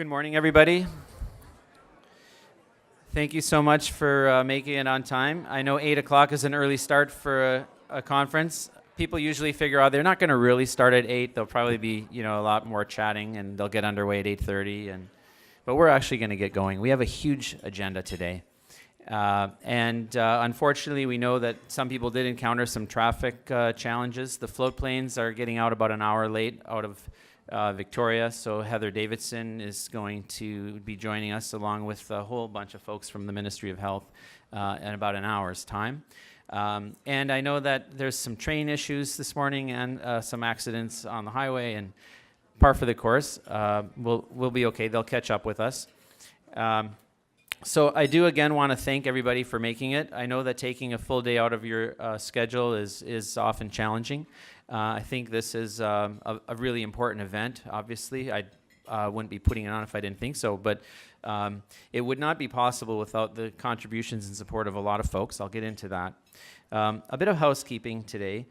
Good morning, everybody. Thank you so much for making it on time. I know 8 o'clock is an early start for a conference. People usually figure out they're not going to really start at 8. There'll probably be, a lot more chatting, and they'll get underway at 8:30. But we're actually going to get going. We have a huge agenda today. Unfortunately, we know that some people did encounter some traffic challenges. The float planes are getting out about an hour late out of Victoria, so Heather Davidson is going to be joining us along with a whole bunch of folks from the Ministry of Health in about an hour's time. And I know that there's some train issues this morning and some accidents on the highway, and par for the course. We'll be okay. They'll catch up with us. So I do again want to thank everybody for making it. I know that taking a full day out of your schedule is often challenging. I think this is a really important event. Obviously, I wouldn't be putting it on if I didn't think so, but it would not be possible without the contributions and support of a lot of folks. I'll get into that. A bit of housekeeping today.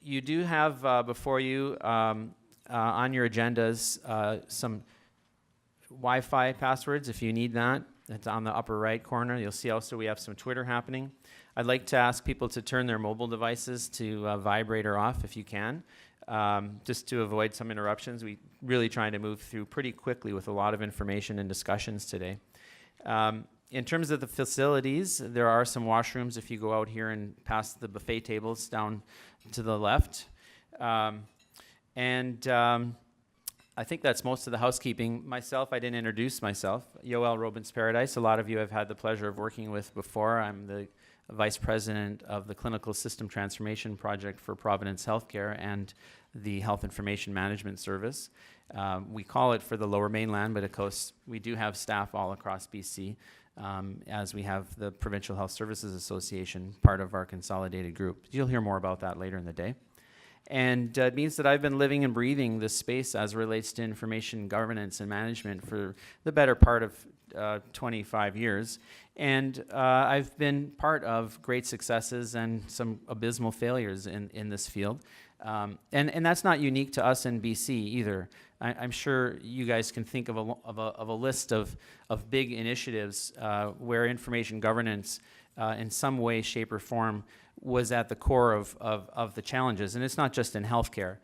You do have before you on your agendas some Wi-Fi passwords if you need that. It's on the upper right corner. You'll see also we have some Twitter happening. I'd like to ask people to turn their mobile devices to vibrate or off if you can, just to avoid some interruptions. We're really trying to move through pretty quickly with a lot of information and discussions today. In terms of the facilities, there are some washrooms if you go out here and past the buffet tables down to the left. I think that's most of the housekeeping. Myself, I didn't introduce myself. Yoel Robens-Paradise, a lot of you have had the pleasure of working with before. I'm the Vice President of the Clinical System Transformation Project for Providence Healthcare and the Health Information Management Service. We call it for the Lower Mainland, but of course we do have staff all across BC, as we have the Provincial Health Services Association, part of our consolidated group. You'll hear more about that later in the day. And it means that I've been living and breathing this space as it relates to information governance and management for the better part of 25 years. And I've been part of great successes and some abysmal failures in this field. And that's not unique to us in BC either. I'm sure you guys can think of a list of big initiatives where information governance in some way, shape, or form was at the core of the challenges. And it's not just in healthcare.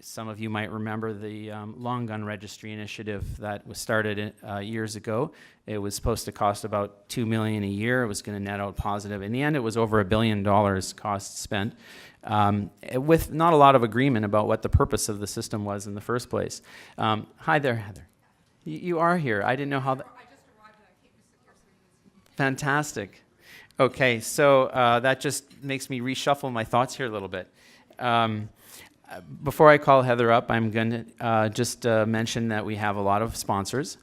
Some of you might remember the long gun registry initiative that was started years ago. It was supposed to cost about $2 million a year. It was going to net out positive. In the end, it was over $1 billion cost spent, with not a lot of agreement about what the purpose of the system was in the first place. Hi there, Heather. You are here. I didn't know how. I just arrived and I came to sit here. Fantastic. Okay, so that just makes me reshuffle my thoughts here a little bit. Before I call Heather up, I'm going to just mention that we have a lot of sponsors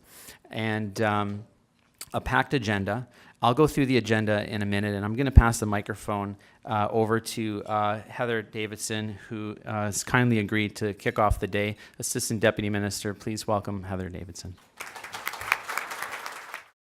and a packed agenda. I'll go through the agenda in a minute, and I'm going to pass the microphone over to Heather Davidson, who has kindly agreed to kick off the day. Assistant Deputy Minister, please welcome Heather Davidson.